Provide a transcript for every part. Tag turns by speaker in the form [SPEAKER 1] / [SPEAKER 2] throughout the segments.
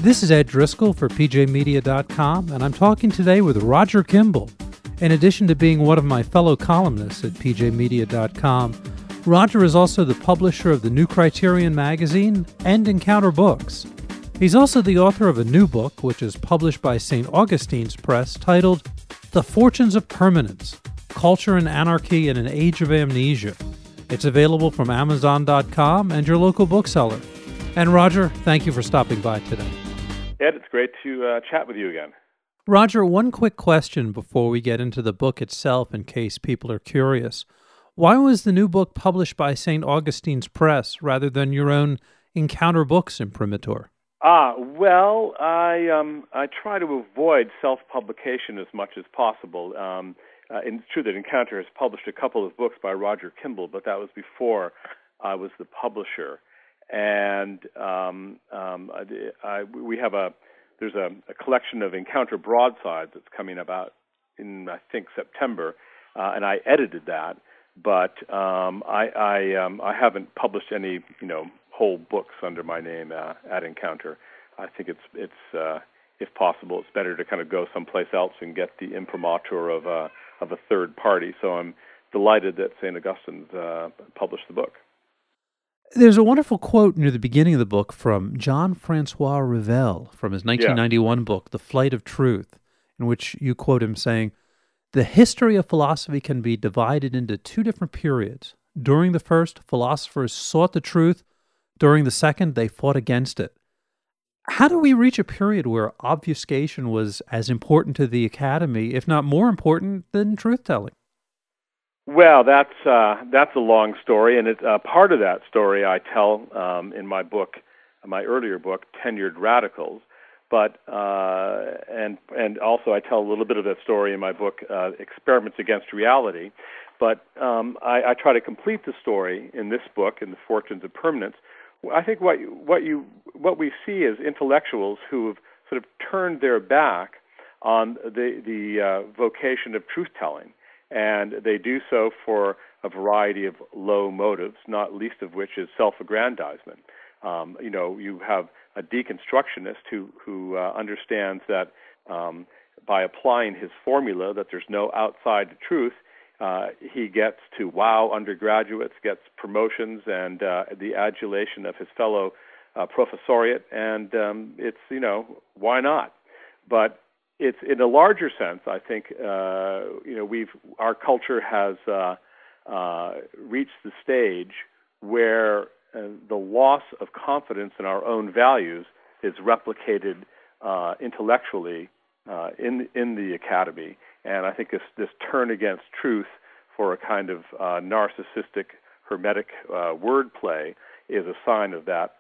[SPEAKER 1] This is Ed Driscoll for PJmedia.com, and I'm talking today with Roger Kimball. In addition to being one of my fellow columnists at PJmedia.com, Roger is also the publisher of the new Criterion magazine and Encounter Books. He's also the author of a new book, which is published by St. Augustine's Press, titled The Fortunes of Permanence, Culture and Anarchy in an Age of Amnesia. It's available from Amazon.com and your local bookseller. And Roger, thank you for stopping by today.
[SPEAKER 2] Ed, it's great to chat with you again.
[SPEAKER 1] Roger, one quick question before we get into the book itself in case people are curious. Why was the new book published by St. Augustine's Press rather than your own Encounter Books imprimatur?
[SPEAKER 2] Well, I try to avoid self-publication as much as possible. It's true that Encounter has published a couple of books by Roger Kimball, but that was before I was the publisher. And there's a collection of Encounter broadsides that's coming about in, I think, September, and I edited that. But I haven't published any, whole books under my name at Encounter. I think it's if possible, it's better to kind of go someplace else and get the imprimatur of a third party. So I'm delighted that St. Augustine's published the book.
[SPEAKER 1] There's a wonderful quote near the beginning of the book from Jean-François Revel from his 1991 book, The Flight of Truth, in which you quote him saying, "The history of philosophy can be divided into two different periods. During the first, philosophers sought the truth. During the second, they fought against it." How do we reach a period where obfuscation was as important to the academy, if not more important, than truth-telling?
[SPEAKER 2] Well, that's a long story, and it's part of that story I tell in my book, my earlier book, Tenured Radicals. But and also I tell a little bit of that story in my book, Experiments Against Reality. But I try to complete the story in this book, in The Fortunes of Permanence. I think what we see is intellectuals who have sort of turned their back on the vocation of truth-telling. And they do so for a variety of low motives, not least of which is self-aggrandizement. You have a deconstructionist who understands that by applying his formula that there's no outside truth, he gets to wow undergraduates, gets promotions, and the adulation of his fellow professoriate, and it's, why not? But it's in a larger sense, I think, our culture has reached the stage where the loss of confidence in our own values is replicated intellectually in the academy. And I think this turn against truth for a kind of narcissistic, hermetic wordplay is a sign of that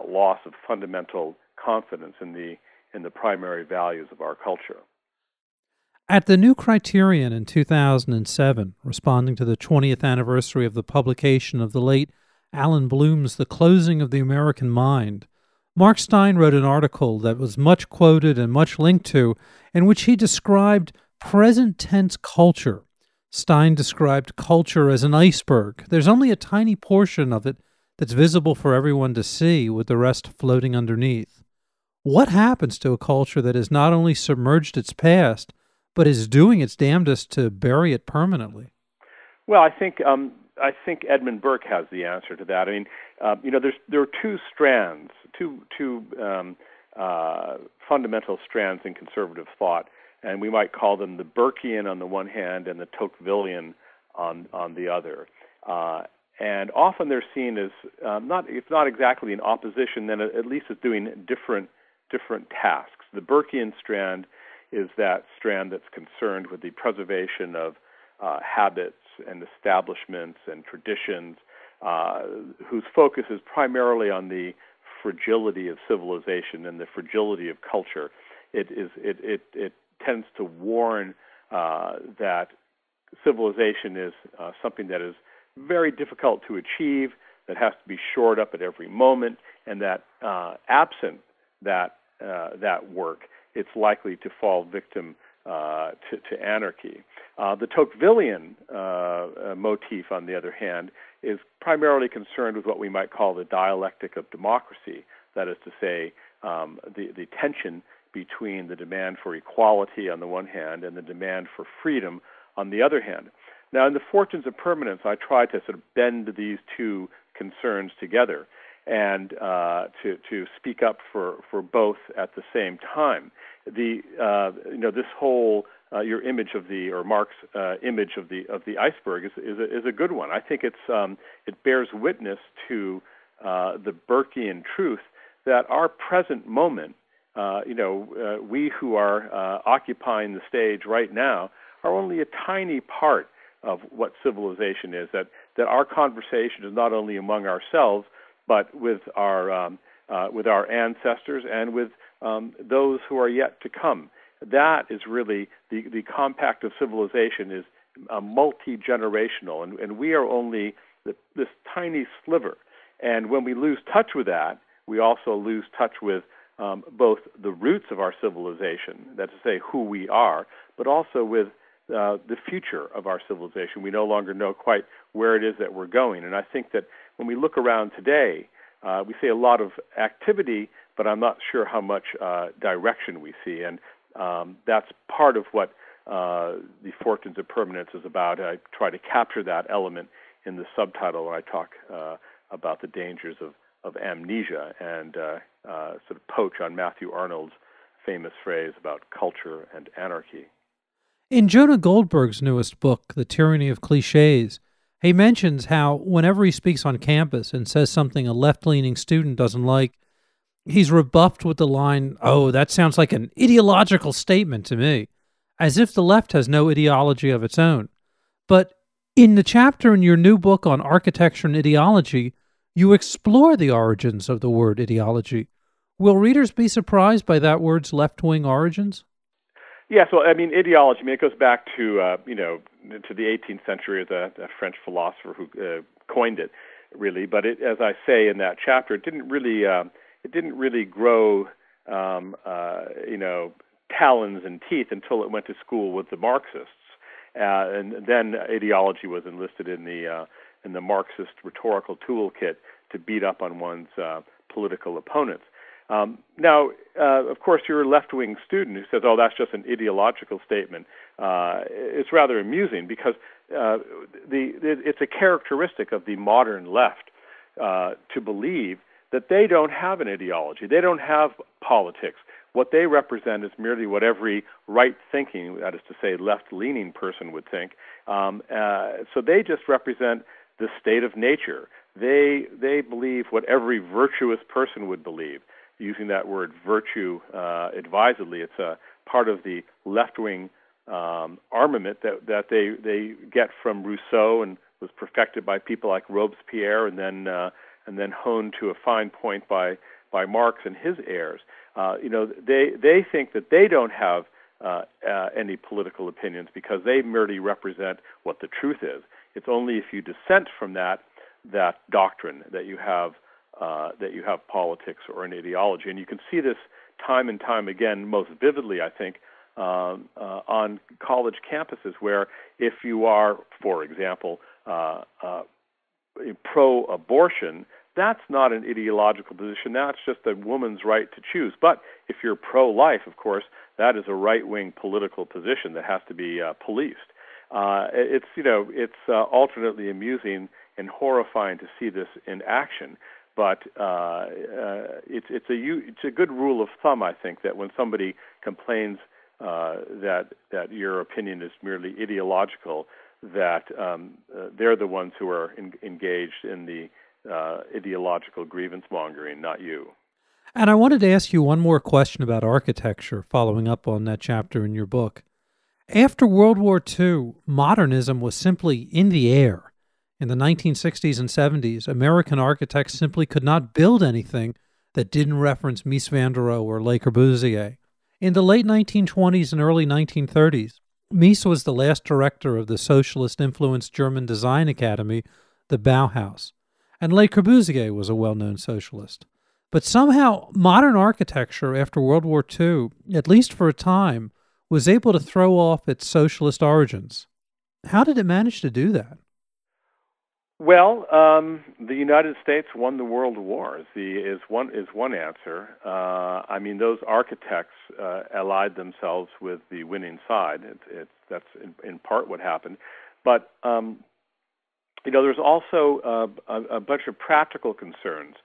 [SPEAKER 2] loss of fundamental confidence in the primary values of our culture.
[SPEAKER 1] At the new Criterion in 2007, responding to the 20th anniversary of the publication of the late Alan Bloom's The Closing of the American Mind, Mark Stein wrote an article that was much quoted and much linked to, in which he described present-tense culture. Stein described culture as an iceberg. There's only a tiny portion of it that's visible for everyone to see, with the rest floating underneath. What happens to a culture that has not only submerged its past, but is doing its damndest to bury it permanently? Well,
[SPEAKER 2] I think Edmund Burke has the answer to that. I mean, there are two strands, two fundamental strands in conservative thought, and we might call them the Burkean on the one hand and the Tocquevillian on the other. And often they're seen as if not exactly in opposition, then at least as doing different tasks. The Burkean strand is that strand that's concerned with the preservation of habits and establishments and traditions, whose focus is primarily on the fragility of civilization and the fragility of culture. It tends to warn that civilization is something that is very difficult to achieve, that has to be shored up at every moment, and that absent that work, it's likely to fall victim to anarchy. The Tocquevillian motif, on the other hand, is primarily concerned with what we might call the dialectic of democracy. That is to say, the tension between the demand for equality on the one hand and the demand for freedom on the other hand. Now, in the Fortunes of Permanence, I try to sort of bend these two concerns together and to speak up for both at the same time. This whole your image of or Mark's image of the iceberg is a good one. I think it bears witness to the Burkean truth that our present moment, we who are occupying the stage right now, are only a tiny part of what civilization is. That our conversation is not only among ourselves, but with our ancestors and with those who are yet to come. That is really the compact of civilization is multi-generational, and we are only this tiny sliver. And when we lose touch with that, we also lose touch with both the roots of our civilization, that is to say, who we are, but also with the future of our civilization. We no longer know quite where it is that we're going. And I think that when we look around today, we see a lot of activity, but I'm not sure how much direction we see. And that's part of what the Fortunes of Permanence is about. I try to capture that element in the subtitle when I talk about the dangers of amnesia and sort of poach on Matthew Arnold's famous phrase about culture and anarchy.
[SPEAKER 1] In Jonah Goldberg's newest book, The Tyranny of Cliches, he mentions how whenever he speaks on campus and says something a left-leaning student doesn't like, he's rebuffed with the line, "Oh, that sounds like an ideological statement to me," as if the left has no ideology of its own. But in the chapter in your new book on architecture and ideology, you explore the origins of the word ideology. Will readers be surprised by that word's left-wing origins?
[SPEAKER 2] Yes, well, I mean, ideology. I mean, it goes back to to the 18th century as a French philosopher who coined it, really. But as I say in that chapter, it didn't really grow, talons and teeth until it went to school with the Marxists, and then ideology was enlisted in the Marxist rhetorical toolkit to beat up on one's political opponents. Now, of course, you're a left-wing student who says, "Oh, that's just an ideological statement." It's rather amusing because it's a characteristic of the modern left to believe that they don't have an ideology. They don't have politics. What they represent is merely what every right-thinking, that is to say, left-leaning person would think. So they just represent the state of nature. They believe what every virtuous person would believe. Using that word virtue advisedly, it's a part of the left-wing armament that they get from Rousseau and was perfected by people like Robespierre, and then honed to a fine point by Marx and his heirs. They think that they don't have any political opinions because they merely represent what the truth is. It's only if you dissent from that doctrine that you have politics or an ideology. And you can see this time and time again, most vividly, I think, on college campuses, where if you are, for example, pro-abortion, that's not an ideological position. That's just a woman's right to choose. But if you're pro-life, of course, that is a right-wing political position that has to be policed. It's alternately amusing and horrifying to see this in action. But it's a good rule of thumb, I think, that when somebody complains that your opinion is merely ideological, that they're the ones who are engaged in the ideological grievance mongering, not you.
[SPEAKER 1] And I wanted to ask you one more question about architecture, following up on that chapter in your book. After World War II, modernism was simply in the air. In the 1960s and 70s, American architects simply could not build anything that didn't reference Mies van der Rohe or Le Corbusier. In the late 1920s and early 1930s, Mies was the last director of the socialist-influenced German design academy, the Bauhaus, and Le Corbusier was a well-known socialist. But somehow, modern architecture after World War II, at least for a time, was able to throw off its socialist origins. How did it manage to do that?
[SPEAKER 2] Well, the United States won the world wars. Is one answer. I mean, those architects allied themselves with the winning side. That's in part what happened, but there's also a bunch of practical concerns.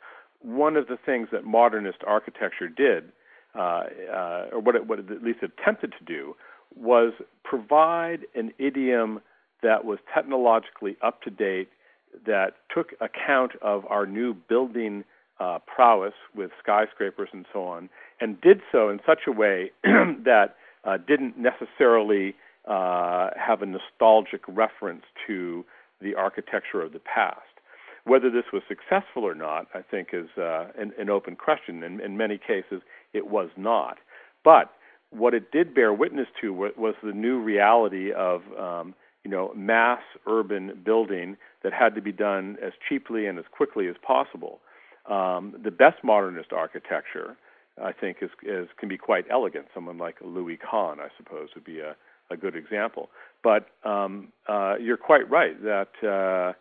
[SPEAKER 2] One of the things that modernist architecture did, or what it at least attempted to do, was provide an idiom that was technologically up to date, that took account of our new building prowess with skyscrapers and so on, and did so in such a way that didn't necessarily have a nostalgic reference to the architecture of the past. Whether this was successful or not, I think, is an open question. In many cases, it was not. But what it did bear witness to was the new reality of mass urban building that had to be done as cheaply and as quickly as possible. The best modernist architecture, I think, can be quite elegant. Someone like Louis Kahn, I suppose, would be a good example. But you're quite right that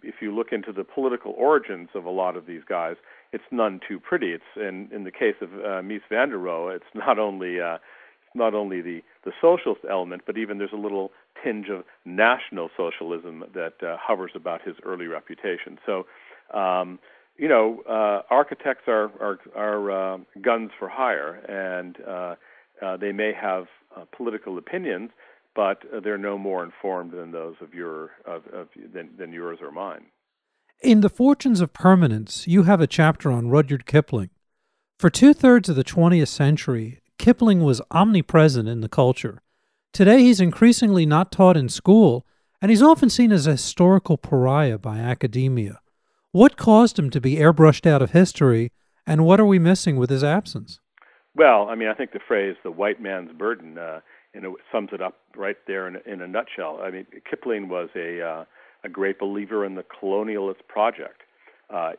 [SPEAKER 2] if you look into the political origins of a lot of these guys, it's none too pretty. It's in the case of Mies van der Rohe, it's not only the socialist element, but even there's a little tinge of national socialism that hovers about his early reputation. So, architects are guns for hire, and they may have political opinions, but they're no more informed than those of than yours or mine.
[SPEAKER 1] In The Fortunes of Permanence, you have a chapter on Rudyard Kipling. For 2/3 of the 20th century, Kipling was omnipresent in the culture. Today, he's increasingly not taught in school, and he's often seen as a historical pariah by academia. What caused him to be airbrushed out of history, and what are we missing with his absence?
[SPEAKER 2] Well, I mean, I think the phrase "the white man's burden" sums it up right there in a nutshell. I mean, Kipling was a great believer in the colonialist project.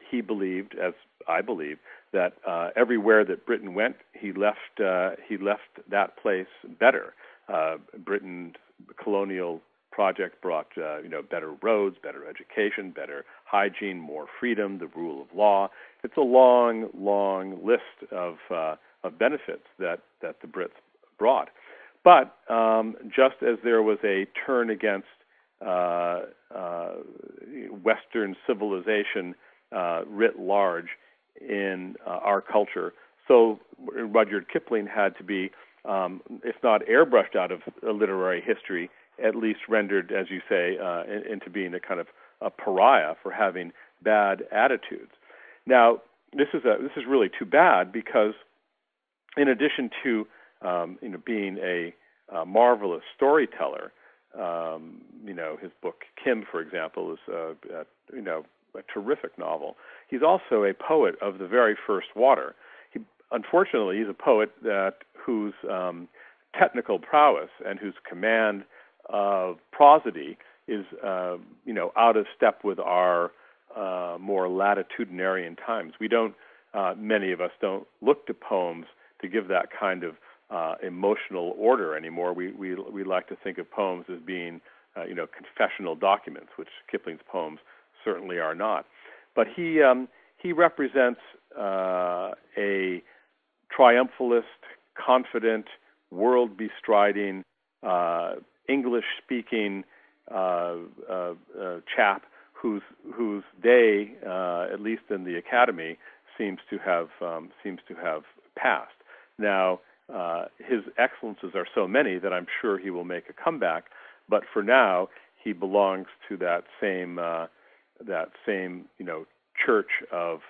[SPEAKER 2] He believed, as I believe, that everywhere that Britain went, he left that place better. Britain's colonial project brought better roads, better education, better hygiene, more freedom, the rule of law. It's a long, long list of benefits that the Brits brought. But just as there was a turn against Western civilization writ large in our culture, so Rudyard Kipling had to be, if not airbrushed out of literary history, at least rendered, as you say, into being a kind of a pariah for having bad attitudes. Now, this is really too bad, because in addition to being a marvelous storyteller, his book Kim, for example, is a terrific novel. He's also a poet of the very first water. Unfortunately, he's a poet whose technical prowess and whose command of prosody is, out of step with our more latitudinarian times. We don't, many of us don't look to poems to give that kind of emotional order anymore. We like to think of poems as being, confessional documents, which Kipling's poems certainly are not. But he represents a triumphalist, confident, world-bestriding, English-speaking chap whose day, at least in the Academy, seems to have passed. Now, his excellences are so many that I'm sure he will make a comeback. But for now, he belongs to that same church of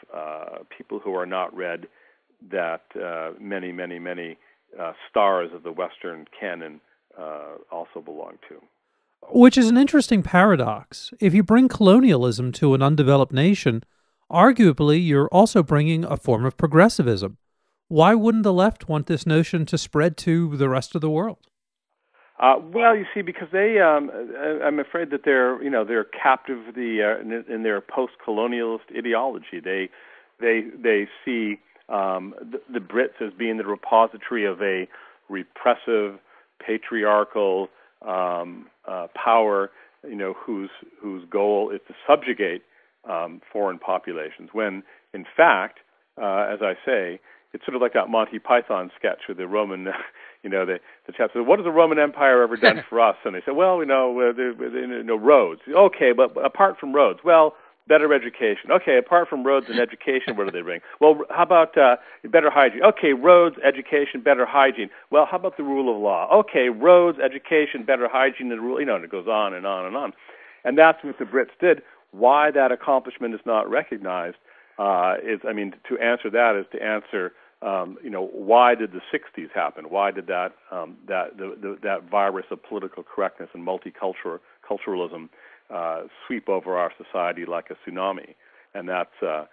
[SPEAKER 2] people who are not read that many stars of the Western canon also belong to.
[SPEAKER 1] Which is an interesting paradox. If you bring colonialism to an undeveloped nation, arguably you're also bringing a form of progressivism. Why wouldn't the left want this notion to spread to the rest of the world?
[SPEAKER 2] Well, you see, because they, I'm afraid that they're captive in their post-colonialist ideology. They see the Brits as being the repository of a repressive, patriarchal power whose goal is to subjugate foreign populations. When in fact, as I say, it's sort of like that Monty Python sketch with the Roman, the chap says, "What has the Roman Empire ever done for us?" And they say, "Well, roads." Okay, but apart from roads, well, better education. Okay, apart from roads and education, what do they bring? Well, how about better hygiene? Okay, roads, education, better hygiene. Well, how about the rule of law? Okay, roads, education, better hygiene, and rule. And it goes on and on and on. And that's what the Brits did. Why that accomplishment is not recognized to answer that is to answer, why did the '60s happen? Why did that virus of political correctness and multiculturalism sweep over our society like a tsunami? And that's a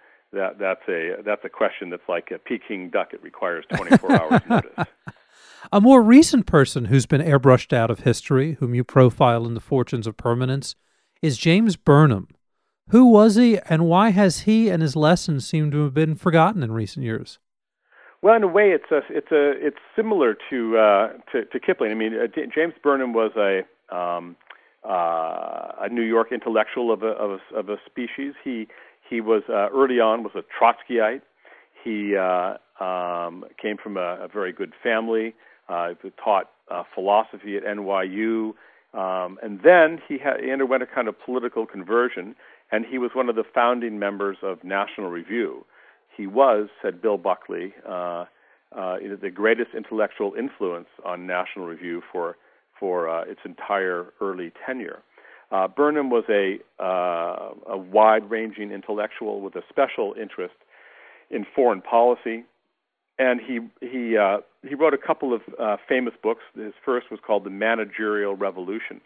[SPEAKER 2] question that's like a Peking duck. It requires 24 hours notice.
[SPEAKER 1] A more recent person who's been airbrushed out of history, whom you profile in the Fortunes of Permanence, is James Burnham. Who was he, and why has he and his lessons seemed to have been forgotten in recent years?
[SPEAKER 2] Well, in a way, it's similar to Kipling. I mean, James Burnham was a New York intellectual of a species. He was early on was a Trotskyite. He came from a very good family. He taught philosophy at NYU, and then he underwent a kind of political conversion. And he was one of the founding members of National Review. He was, said Bill Buckley, the greatest intellectual influence on National Review for its entire early tenure. Burnham was a wide-ranging intellectual with a special interest in foreign policy, and he wrote a couple of famous books. His first was called The Managerial Revolution.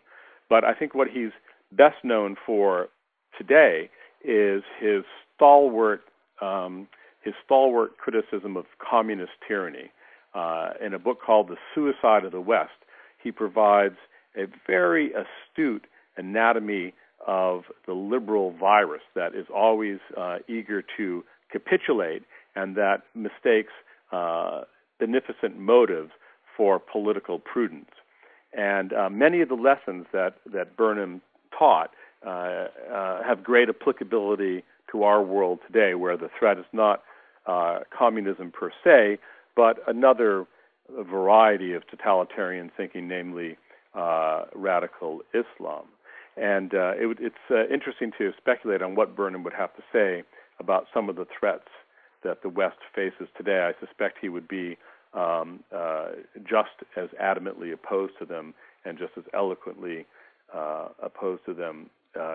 [SPEAKER 2] But I think what he's best known for today is his stalwart criticism of communist tyranny. In a book called The Suicide of the West, he provides a very astute anatomy of the liberal virus that is always eager to capitulate and that mistakes beneficent motives for political prudence. And many of the lessons that Burnham taught have great applicability to our world today, where the threat is not communism per se, but another variety of totalitarian thinking, namely radical Islam. And it's interesting to speculate on what Burnham would have to say about some of the threats that the West faces today. I suspect he would be just as adamantly opposed to them and just as eloquently opposed to them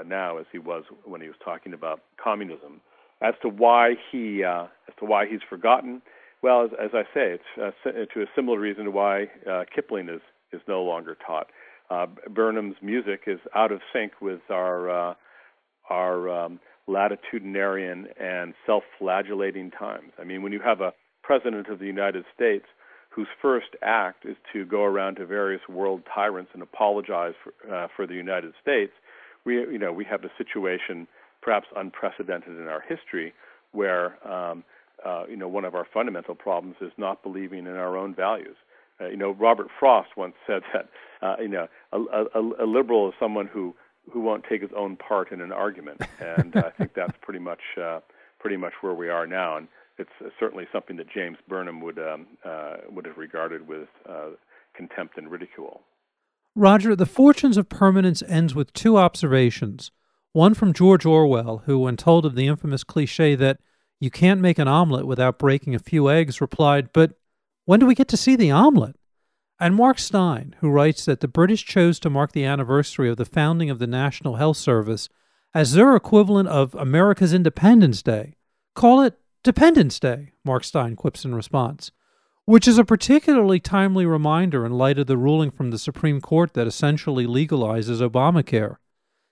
[SPEAKER 2] now as he was when he was talking about communism. As to why he's forgotten, well, as I say, it's to a similar reason to why Kipling is no longer taught. Burnham's music is out of sync with our latitudinarian and self-flagellating times. I mean, when you have a president of the United States whose first act is to go around to various world tyrants and apologize for the United States, we have a situation perhaps unprecedented in our history where one of our fundamental problems is not believing in our own values. Robert Frost once said that a liberal is someone who won't take his own part in an argument, and I think that's pretty much where we are now. And it's certainly something that James Burnham would have regarded with contempt and ridicule.
[SPEAKER 1] Roger, The Fortunes of Permanence ends with two observations. One from George Orwell, who, when told of the infamous cliché that you can't make an omelet without breaking a few eggs, replied, "But when do we get to see the omelet?" And Mark Stein, who writes that the British chose to mark the anniversary of the founding of the National Health Service as their equivalent of America's Independence Day. "Call it Dependence Day," Mark Stein quips in response, which is a particularly timely reminder in light of the ruling from the Supreme Court that essentially legalizes Obamacare.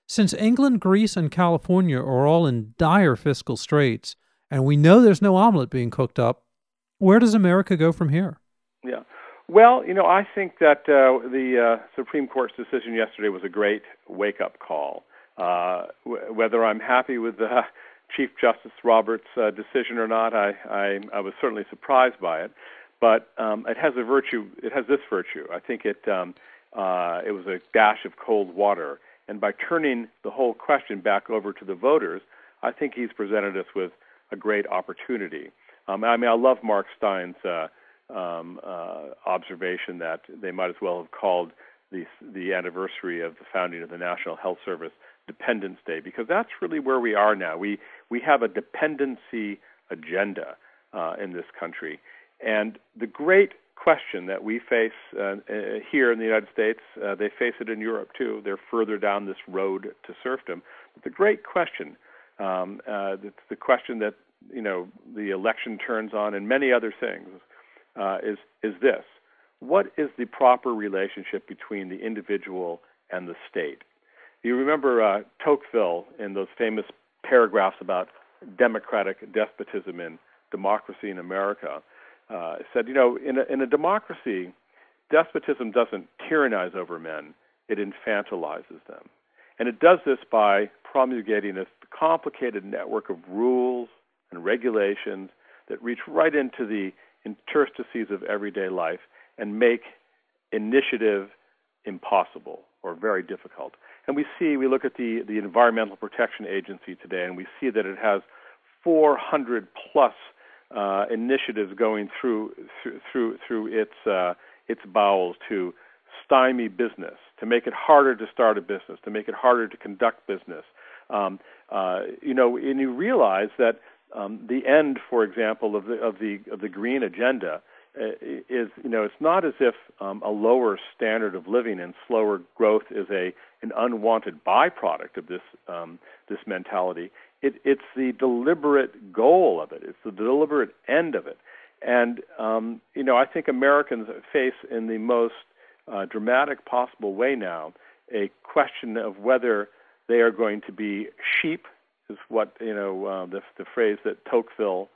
[SPEAKER 1] Since England, Greece, and California are all in dire fiscal straits, and we know there's no omelet being cooked up, where does America go from here?
[SPEAKER 2] Yeah. Well, I think that the Supreme Court's decision yesterday was a great wake-up call. Whether I'm happy with Chief Justice Roberts' decision or not, I was certainly surprised by it. But it has a virtue. It has this virtue. I think it was a dash of cold water And by turning the whole question back over to the voters, I think he's presented us with a great opportunity. I love Mark Stein's observation that they might as well have called the anniversary of the founding of the National Health Service Dependence Day, because that's really where we are now. We have a dependency agenda in this country. And the great question that we face here in the United States, they face it in Europe too. They're further down this road to serfdom. But the great question, the question that the election turns on, and many other things, is this: what is the proper relationship between the individual and the state? You remember Tocqueville in those famous paragraphs about democratic despotism and democracy in America. Said, in a democracy, despotism doesn't tyrannize over men, it infantilizes them. And it does this by promulgating a complicated network of rules and regulations that reach right into the interstices of everyday life and make initiative impossible or very difficult. And we look at the Environmental Protection Agency today, and we see that it has 400 plus initiatives going through its bowels to stymie business, to make it harder to start a business, to make it harder to conduct business. And you realize that the end, for example, of the green agenda is, it's not as if a lower standard of living and slower growth is an unwanted byproduct of this mentality. It's the deliberate goal of it. It's the deliberate end of it. And, I think Americans face in the most dramatic possible way now a question of whether they are going to be sheep, is what, the phrase that Tocqueville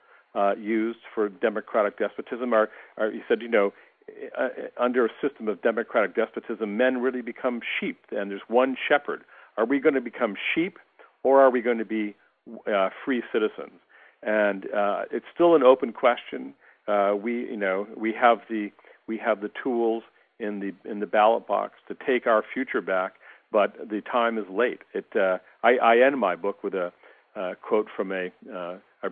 [SPEAKER 2] used for democratic despotism. He said, under a system of democratic despotism, men really become sheep, and there's one shepherd. Are we going to become sheep, or are we going to be free citizens? And it's still an open question. We have the tools in the ballot box to take our future back, but the time is late. I end my book with a quote from a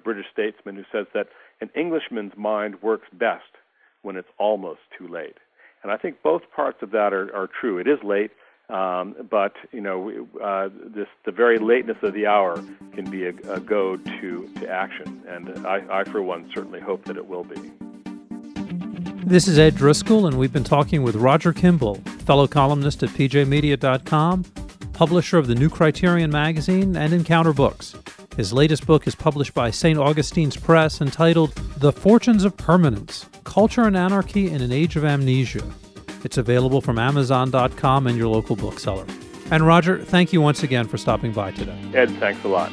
[SPEAKER 2] British statesman who says that an Englishman's mind works best when it's almost too late. And I think both parts of that are true. It is late, but the very lateness of the hour can be a goad to action. And I, for one, certainly hope that it will be.
[SPEAKER 1] This is Ed Driscoll, and we've been talking with Roger Kimball, fellow columnist at pjmedia.com, publisher of the New Criterion magazine and Encounter Books. His latest book is published by St. Augustine's Press, entitled The Fortunes of Permanence, Culture and Anarchy in an Age of Amnesia. It's available from Amazon.com and your local bookseller. And Roger, thank you once again for stopping by today.
[SPEAKER 2] Ed, thanks a lot.